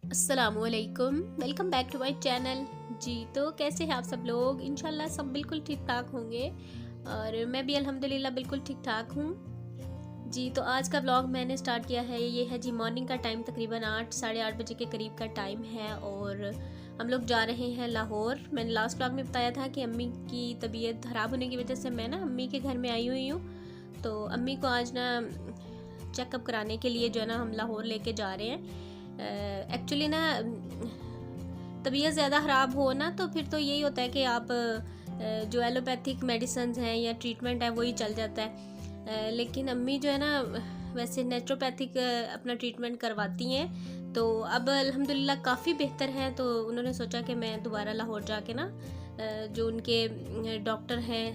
अस्सलामुअलैकुम, welcome back to my channel. जी तो कैसे हैं आप सब लोग? इंशाल्लाह सब बिल्कुल ठीक ठाक होंगे और मैं भी अल्हम्दुलिल्लाह बिल्कुल ठीक ठाक हूँ। जी तो आज का व्लॉग मैंने स्टार्ट किया है, ये है जी मॉर्निंग का टाइम, तकरीबन 8 साढ़े 8 बजे के करीब का टाइम है और हम लोग जा रहे हैं लाहौर। मैंने लास्ट व्लॉग में बताया था कि अम्मी की तबीयत ख़राब होने की वजह से मैं ना अम्मी के घर में आई हुई हूँ। तो अम्मी को आज ना चेकअप कराने के लिए जो है ना हम लाहौर लेके जा रहे हैं। एक्चुअली ना तबीयत ज़्यादा ख़राब हो ना तो फिर तो यही होता है कि आप जो एलोपैथिक मेडिसिन हैं या ट्रीटमेंट है वही चल जाता है। लेकिन अम्मी जो है ना वैसे नेचुरोपैथिक अपना ट्रीटमेंट करवाती हैं, तो अब अल्हम्दुलिल्लाह काफ़ी बेहतर हैं। तो उन्होंने सोचा कि मैं दोबारा लाहौर जाके ना जो उनके डॉक्टर हैं,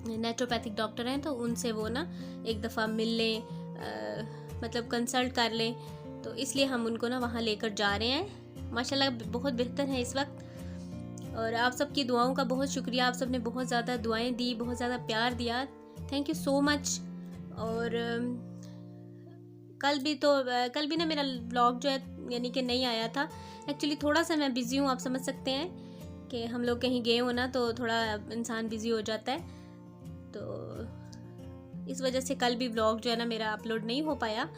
नेचुरोपैथिक डॉक्टर हैं, तो उनसे वो ना एक दफ़ा मिल लें, मतलब कंसल्ट कर लें। तो इसलिए हम उनको ना वहाँ लेकर जा रहे हैं। माशाल्लाह बहुत बेहतर है इस वक्त और आप सबकी दुआओं का बहुत शुक्रिया। आप सब ने बहुत ज़्यादा दुआएं दी, बहुत ज़्यादा प्यार दिया, थैंक यू सो मच। और कल भी ना मेरा व्लॉग जो है यानी कि नहीं आया था। एक्चुअली थोड़ा सा मैं बिज़ी हूँ, आप समझ सकते हैं कि हम लोग कहीं गए हो ना तो थोड़ा इंसान बिज़ी हो जाता है, तो इस वजह से कल भी व्लॉग जो है ना मेरा अपलोड नहीं हो पाया।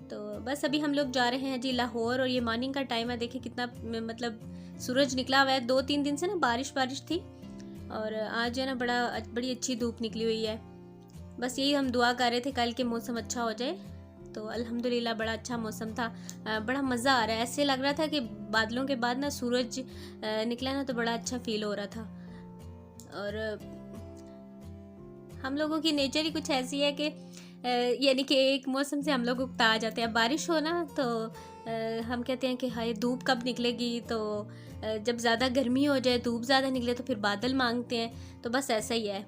तो बस अभी हम लोग जा रहे हैं जी लाहौर और ये मॉर्निंग का टाइम है। देखिए कितना मतलब सूरज निकला हुआ है। 2-3 दिन से ना बारिश थी और आज है ना बड़ी अच्छी धूप निकली हुई है। बस यही हम दुआ कर रहे थे कल के मौसम अच्छा हो जाए। तो अल्हम्दुलिल्लाह बड़ा अच्छा मौसम था, बड़ा मज़ा आ रहा है। ऐसे लग रहा था कि बादलों के बाद ना सूरज निकला ना तो बड़ा अच्छा फील हो रहा था। और हम लोगों की नेचर ही कुछ ऐसी है कि यानी कि एक मौसम से हम लोग उकता जाते हैं। बारिश हो ना तो हम कहते हैं कि हाय धूप कब निकलेगी, तो जब ज़्यादा गर्मी हो जाए, धूप ज़्यादा निकले तो फिर बादल मांगते हैं। तो बस ऐसा ही है।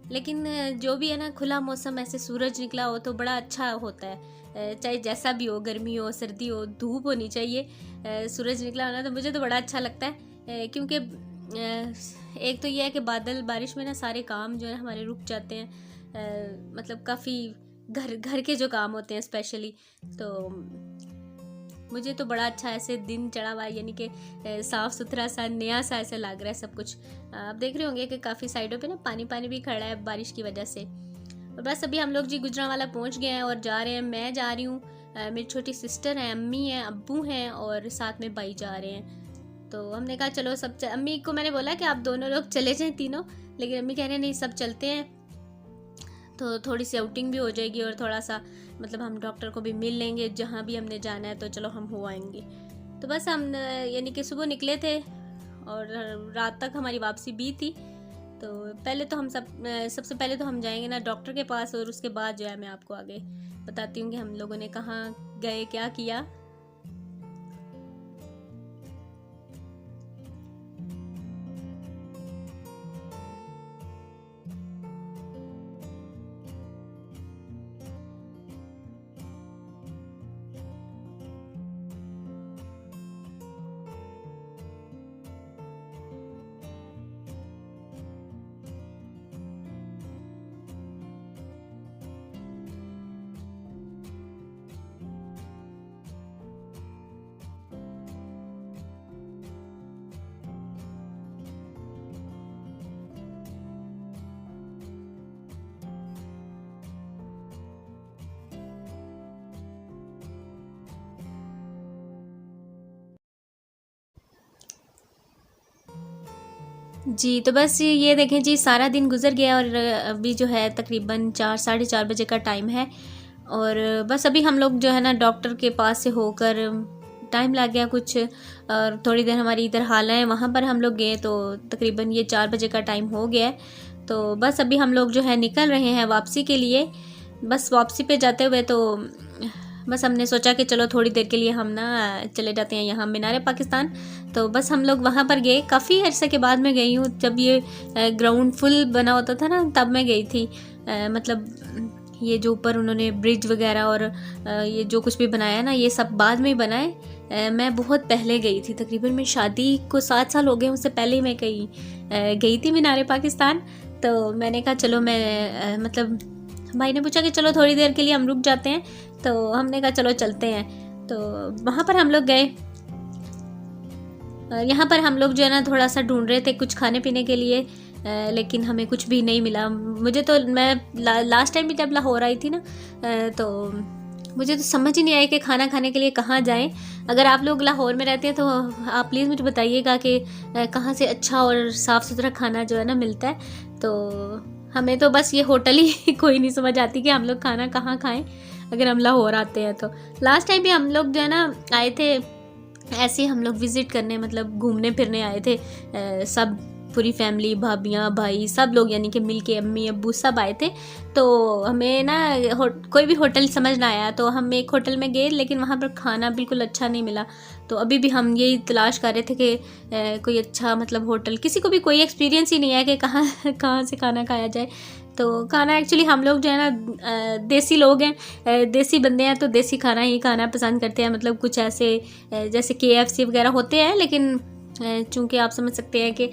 लेकिन जो भी है ना खुला मौसम, ऐसे सूरज निकला हो तो बड़ा अच्छा होता है। चाहे जैसा भी हो, गर्मी हो सर्दी हो, धूप होनी चाहिए, सूरज निकला हो ना तो मुझे तो बड़ा अच्छा लगता है। क्योंकि एक तो यह है कि बादल बारिश में ना सारे काम जो है हमारे रुक जाते हैं। मतलब काफ़ी घर घर के जो काम होते हैं स्पेशली, तो मुझे तो बड़ा अच्छा ऐसे दिन चढ़ा हुआ है, यानी कि साफ़ सुथरा सा नया सा ऐसे लग रहा है सब कुछ। आप देख रहे होंगे कि काफ़ी साइडों पे ना पानी पानी भी खड़ा है बारिश की वजह से। और बस अभी हम लोग जी गुजरांवाला पहुंच गए हैं और जा रहे हैं। मैं जा रही हूँ, मेरी छोटी सिस्टर है, अम्मी हैं, अब्बू हैं और साथ में भाई जा रहे हैं। तो हमने कहा चलो अम्मी को मैंने बोला कि आप दोनों लोग चले जाएं तीनों, लेकिन अम्मी कह रहे हैं नहीं सब चलते हैं, तो थोड़ी सी आउटिंग भी हो जाएगी और थोड़ा सा मतलब हम डॉक्टर को भी मिल लेंगे, जहाँ भी हमने जाना है तो चलो हम हो आएंगे। तो बस हम यानी कि सुबह निकले थे और रात तक हमारी वापसी भी थी। तो पहले तो सबसे पहले तो हम जाएंगे ना डॉक्टर के पास और उसके बाद जो है मैं आपको आगे बताती हूँ कि हम लोगों ने कहाँ गए, क्या किया। जी तो बस ये देखें जी सारा दिन गुजर गया और अभी जो है तकरीबन 4 साढ़े 4 बजे का टाइम है। और बस अभी हम लोग जो है ना डॉक्टर के पास से होकर टाइम लग गया कुछ, और थोड़ी देर हमारी इधर हाल है वहाँ पर हम लोग गए, तो तकरीबन ये 4 बजे का टाइम हो गया है। तो बस अभी हम लोग जो है निकल रहे हैं वापसी के लिए। बस वापसी पे जाते हुए तो बस हमने सोचा कि चलो थोड़ी देर के लिए हम ना चले जाते हैं यहाँ मीनार पाकिस्तान। तो बस हम लोग वहाँ पर गए, काफ़ी अरसे के बाद मैं गई हूँ। जब ये ग्राउंड फुल बना होता था ना तब मैं गई थी। मतलब ये जो ऊपर उन्होंने ब्रिज वगैरह और ये जो कुछ भी बनाया ना ये सब बाद में ही बनाए। मैं बहुत पहले गई थी, तकरीबन मेरी शादी को 7 साल हो गए, उससे पहले ही मैं गई थी मीनार पाकिस्तान। तो मैंने कहा चलो मैं मतलब भाई ने पूछा कि चलो थोड़ी देर के लिए हम रुक जाते हैं, तो हमने कहा चलो चलते हैं। तो वहाँ पर हम लोग गए यहाँ पर हम लोग जो है ना थोड़ा सा ढूंढ रहे थे कुछ खाने पीने के लिए, लेकिन हमें कुछ भी नहीं मिला। मुझे तो मैं लास्ट टाइम भी जब लाहौर आई थी ना, तो मुझे तो समझ ही नहीं आया कि खाना खाने के लिए कहाँ जाएं। अगर आप लोग लाहौर में रहते हैं तो आप प्लीज़ मुझे बताइएगा कि कहाँ से अच्छा और साफ़ सुथरा खाना जो है ना मिलता है। तो हमें तो बस ये होटल ही कोई नहीं समझ आती कि हम लोग खाना कहाँ खाएं अगर हम लाहौर आते हैं तो। लास्ट टाइम भी हम लोग जो है ना आए थे ऐसे, हम लोग विज़िट करने, मतलब घूमने फिरने आए थे, सब पूरी फैमिली, भाभियाँ भाई सब लोग, यानी कि मिल के अम्मी अब्बू सब आए थे। तो हमें ना कोई भी होटल समझ ना आया, तो हम एक होटल में गए लेकिन वहाँ पर खाना बिल्कुल अच्छा नहीं मिला। तो अभी भी हम यही तलाश कर रहे थे कि कोई अच्छा मतलब होटल, किसी को भी कोई एक्सपीरियंस ही नहीं है कि कहाँ कहाँ से खाना खाया जाए। तो खाना एक्चुअली हम लोग जो है ना देसी लोग हैं, देसी बंदे हैं, तो देसी खाना ही खाना पसंद करते हैं। मतलब कुछ ऐसे जैसे KFC वगैरह होते हैं, लेकिन चूँकि आप समझ सकते हैं कि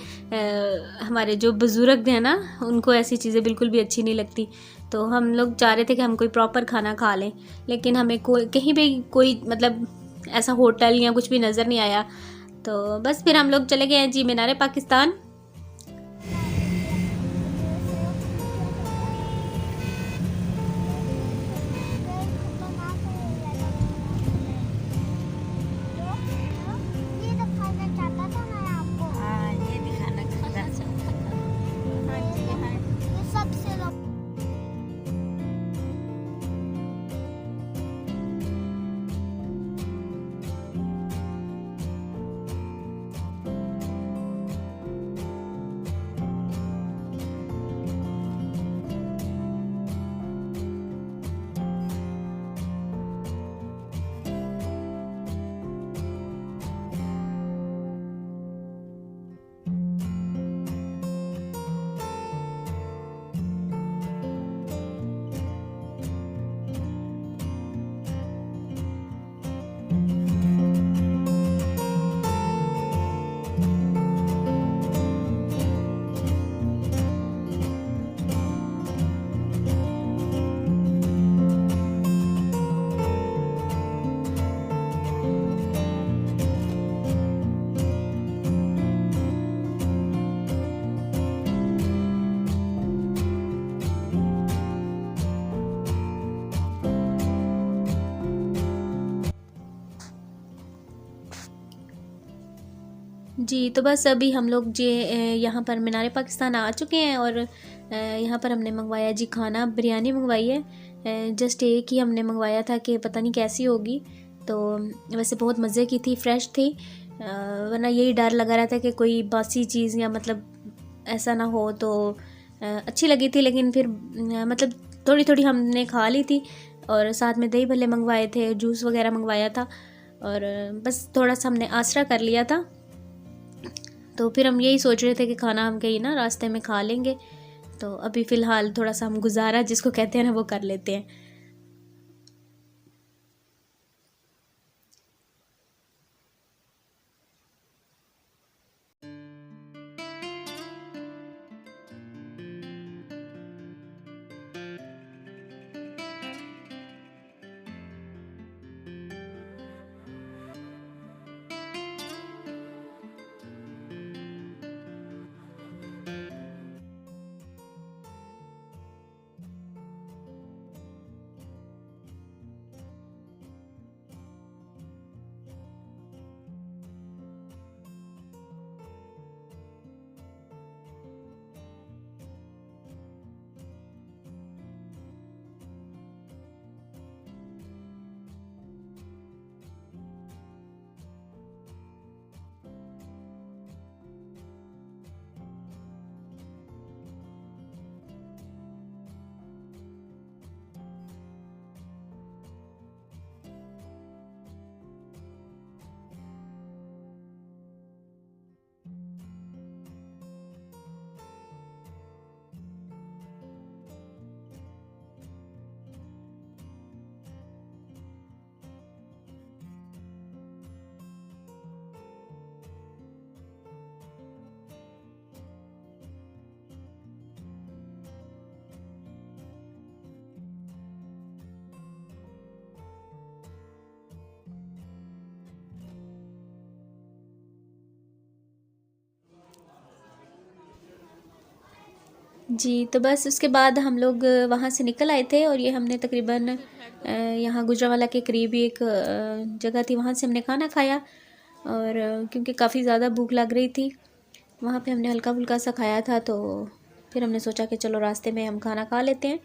हमारे जो बुज़ुर्ग हैं ना उनको ऐसी चीज़ें बिल्कुल भी अच्छी नहीं लगती। तो हम लोग चाह रहे थे कि हम कोई प्रॉपर खाना खा लें, लेकिन हमें कोई कहीं भी कोई मतलब ऐसा होटल या कुछ भी नज़र नहीं आया। तो बस फिर हम लोग चले गए हैं जी मीनार पाकिस्तान। जी, तो बस अभी हम लोग जे यहाँ पर मीनार पाकिस्तान आ चुके हैं, और यहाँ पर हमने मंगवाया जी खाना, बिरयानी मंगवाई है। जस्ट एक ही हमने मंगवाया था कि पता नहीं कैसी होगी, तो वैसे बहुत मज़े की थी, फ्रेश थी। वरना यही डर लगा रहा था कि कोई बासी चीज़ या मतलब ऐसा ना हो। तो अच्छी लगी थी, लेकिन फिर मतलब थोड़ी थोड़ी हमने खा ली थी, और साथ में दही भल्ले मंगवाए थे, जूस वगैरह मंगवाया था, और बस थोड़ा सा हमने आसरा कर लिया था। तो फिर हम यही सोच रहे थे कि खाना हम कहीं ना रास्ते में खा लेंगे। तो अभी फ़िलहाल थोड़ा सा हम गुजारा जिसको कहते हैं ना वो कर लेते हैं। जी, तो बस उसके बाद हम लोग वहाँ से निकल आए थे और ये हमने तकरीबन यहाँ गुजरांवाला के करीब ही एक जगह थी, वहाँ से हमने खाना खाया। और क्योंकि काफ़ी ज़्यादा भूख लग रही थी, वहाँ पे हमने हल्का फुल्का सा खाया था, तो फिर हमने सोचा कि चलो रास्ते में हम खाना खा लेते हैं।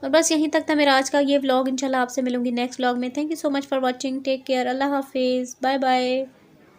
और बस यहीं तक था मेरा आज का ये व्लॉग। इंशाल्लाह आपसे मिलूँगी नेक्स्ट व्लॉग में। Thank you so much for watching. Take care. अल्लाह हाफिज़। Bye bye.